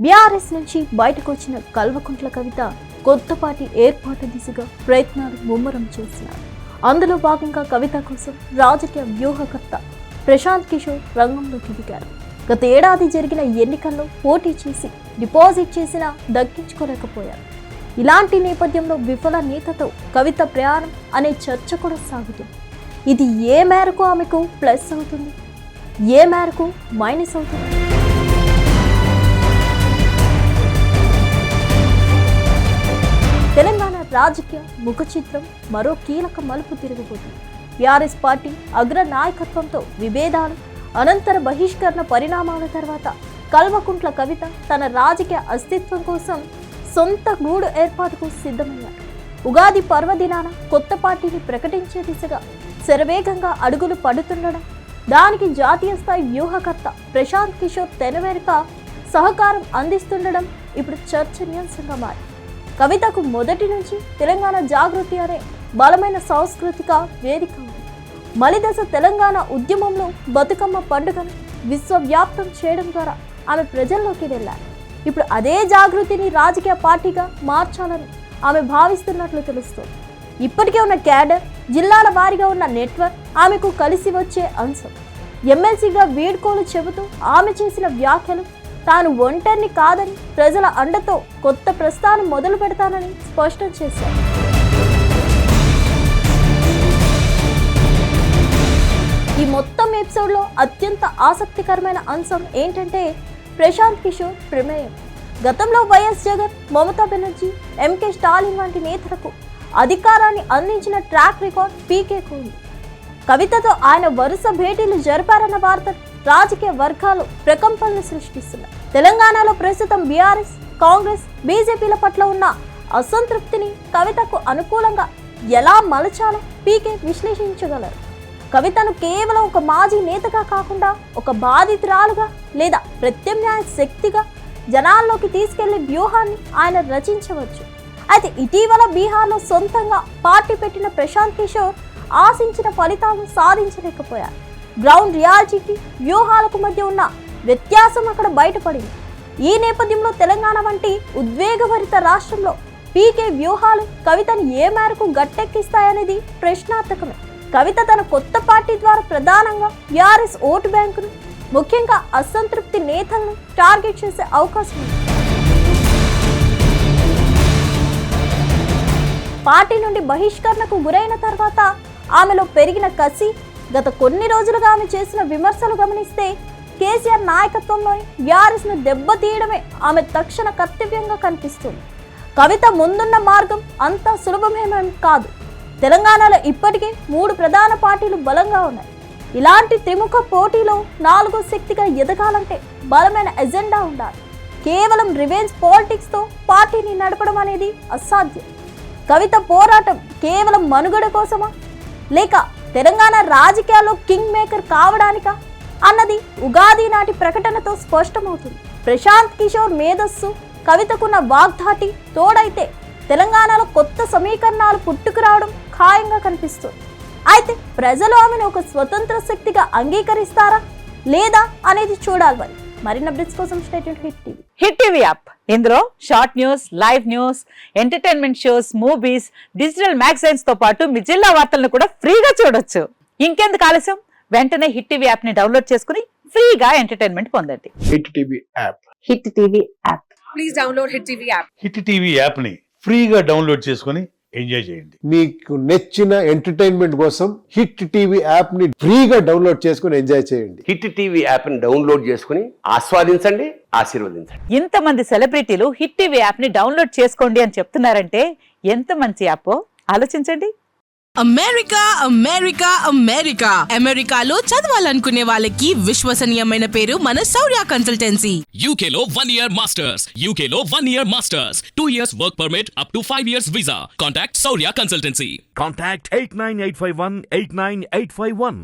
BRS నుంచి బయటకు వచ్చిన కల్వకుంట్ల కవిత కొత్తపార్టీ ఏర్పాటు దిశగా ప్రయత్నాలు ముమ్మరం చేసినారు. అందులో భాగంగా కవిత కోసం రాజకీయ వ్యూహకర్త ప్రశాంత్ కిషోర్ రంగంలోకి దిగారు. గత ఏడాది జరిగిన ఎన్నికల్లో పోటీ చేసి డిపాజిట్ చేసినా దక్కించుకోలేకపోయారు. ఇలాంటి నేపథ్యంలో విఫల నేతతో కవిత ప్రయాణం అనే చర్చ కూడా సాగుతుంది. ఇది ఏ మేరకు ఆమెకు ప్లస్ అవుతుంది, ఏ మేరకు మైనస్ అవుతుంది? తెలంగాణ రాజకీయ ముఖ చిత్రం మరో కీలక మలుపు తిరగబోతుంది. బీఆర్ఎస్ పార్టీ అగ్ర నాయకత్వంతో విభేదాలు, అనంతర బహిష్కరణ పరిణామాల తర్వాత కల్వకుంట్ల కవిత తన రాజకీయ అస్తిత్వం కోసం సొంత గూడు ఏర్పాటుకు సిద్ధమయ్యారు. ఉగాది పర్వదినాన కొత్త పార్టీని ప్రకటించే దిశగా శరవేగంగా అడుగులు పడుతుండడం, దానికి జాతీయ స్థాయి వ్యూహకర్త ప్రశాంత్ కిషోర్ తెరవేరుక సహకారం అందిస్తుండడం ఇప్పుడు చర్చనీయాంశంగా మారి కవితకు మొదటి నుంచి తెలంగాణ జాగృతి అనే బలమైన సాంస్కృతిక వేదిక ఉంది. మలిదశ తెలంగాణ ఉద్యమంలో బతుకమ్మ పండుగను విశ్వవ్యాప్తం చేయడం ద్వారా ఆమె ప్రజల్లోకి వెళ్ళారు. ఇప్పుడు అదే జాగృతిని రాజకీయ పార్టీగా మార్చాలని ఆమె భావిస్తున్నట్లు తెలుస్తోంది. ఇప్పటికే ఉన్న క్యాడర్, జిల్లాల వారీగా ఉన్న నెట్వర్క్ ఆమెకు కలిసి వచ్చే అంశం. ఎమ్మెల్సీగా వీడ్కోలు చెబుతూ ఆమె చేసిన వ్యాఖ్యలు తాను ఒంటరిని కాదని, ప్రజల అండతో కొత్త ప్రస్థానం మొదలు పెడతానని స్పష్టం చేశారు. ఈ మొత్తం ఎపిసోడ్లో అత్యంత ఆసక్తికరమైన అంశం ఏంటంటే ప్రశాంత్ కిషోర్ ప్రమేయం. గతంలో వైఎస్ జగన్, మమతా బెనర్జీ, ఎంకే స్టాలిన్ వంటి నేతలకు అధికారాన్ని అందించిన ట్రాక్ రికార్డ్ పీకేకు ఉంది. కవితతో ఆయన వరుస భేటీలు జరిపారన్న వార్తలు రాజకీయ వర్గాలు ప్రకంపనలు సృష్టిస్తున్నాయి. తెలంగాణలో ప్రస్తుతం బీఆర్ఎస్, కాంగ్రెస్, బీజేపీల పట్ల ఉన్న అసంతృప్తిని కవితకు అనుకూలంగా ఎలా మలచాలో పీకే విశ్లేషించగలరు. కవితను కేవలం ఒక మాజీ నేతగా కాకుండా ఒక బాధితురాలుగా లేదా ప్రత్యామ్నాయ శక్తిగా జనాల్లోకి తీసుకెళ్లే వ్యూహాన్ని ఆయన రచించవచ్చు. అయితే ఇటీవల బీహార్లో సొంతంగా పార్టీ పెట్టిన ప్రశాంత్ కిషోర్ ఆశించిన ఫలితాలను సాధించలేకపోయారు. గ్రౌండ్ రియాలిటీకి, వ్యూహాలకు మధ్య ఉన్న వ్యత్యాసం అక్కడ బయటపడింది. ఈ నేపథ్యంలో తెలంగాణ వంటి ఉద్వేగభరిత రాష్ట్రంలో పీకే వ్యూహాలు కవితను ఏ మేరకు గట్టెక్కిస్తాయనేది ప్రశ్నార్థకమే. కవిత తన కొత్త పార్టీ ద్వారా ప్రధానంగా బీఆర్ఎస్ ఓటు బ్యాంకును, ముఖ్యంగా అసంతృప్తి నేతలను టార్గెట్ చేసే అవకాశం ఉంది. పార్టీ నుండి బహిష్కరణకు గురైన తర్వాత ఆమెలో పెరిగిన కసి, గత కొన్ని రోజులుగా ఆమె చేసిన విమర్శలు గమనిస్తే కేసీఆర్ నాయకత్వంలోని బీఆర్ఎస్ ను దెబ్బతీయడమే ఆమె తక్షణ కర్తవ్యంగా కనిపిస్తుంది. కవిత ముందున్న మార్గం అంత సులభమేమీ కాదు. తెలంగాణలో ఇప్పటికే 3 ప్రధాన పార్టీలు బలంగా ఉన్నాయి. ఇలాంటి త్రిముఖ పోటీలో 4వ శక్తిగా ఎదగాలంటే బలమైన ఎజెండా ఉండాలి. కేవలం రివెంజ్ పాలిటిక్స్తో పార్టీని నడపడం అనేది అసాధ్యం. కవిత పోరాటం కేవలం మనుగడ కోసమా, లేక తెలంగాణ రాజకీయాల్లో కింగ్ మేకర్ కావడానికా అన్నది ఉగాది నాటి ప్రకటనతో స్పష్టమవుతుంది. ప్రశాంత్ కిషోర్ మేధస్సు, కవితకున్న వాగ్ధాటి తోడైతే తెలంగాణలో కొత్త సమీకరణాలు పుట్టుకురావడం ఖాయంగా కనిపిస్తుంది. అయితే ప్రజలు ఆమెను ఒక స్వతంత్ర శక్తిగా అంగీకరిస్తారా లేదా అనేది చూడాలి. మరిన్ని అప్డేట్స్ కోసం stay tuned to hit TV app. ఇందులో short news, live news, entertainment shows, movies, digital magazines తో పాటు మీ జిల్లా వార్తలను కూడా ఫ్రీగా చూడొచ్చు. ఇంకెందుకు ఆలస్యం, వెంటనే హిట్ టీవీ యాప్ ని డౌన్లోడ్ చేసుకుని ఫ్రీగా ఎంటర్టైన్మెంట్ పొందండి. Hit TV app. Hit TV app. Please download hit TV app. Hit TV app ని ఫ్రీగా డౌన్లోడ్ చేసుకుని ఎంజాయ్ చేయండి. మీకు నచ్చిన ఎంటర్టైన్మెంట్ కోసం హిట్ టీవీ యాప్ ని ఫ్రీగా డౌన్లోడ్ చేసుకుని ఎంజాయ్ చేయండి. హిట్ టీవీ యాప్ ని డౌన్లోడ్ చేసుకుని ఆస్వాదించండి, ఆశీర్వదించండి. ఇంతమంది సెలబ్రిటీలు హిట్ టీవీ యాప్ ని డౌన్లోడ్ చేసుకోండి అని చెప్తున్నారంటే ఎంత మంచి యాప్ ఆలోచించండి. అమెరికా అమెరికా అమెరికా అమెరికాలో చదవాలనుకునే వాళ్ళకి విశ్వసనీయమైన పేరు మన శౌర్య కన్సల్టెన్సీ. UK లో 1 year masters. UK లో 1 year masters. 2 years work permit up to 5 years visa. Contact Saurya Consultancy. Contact 89851 89851.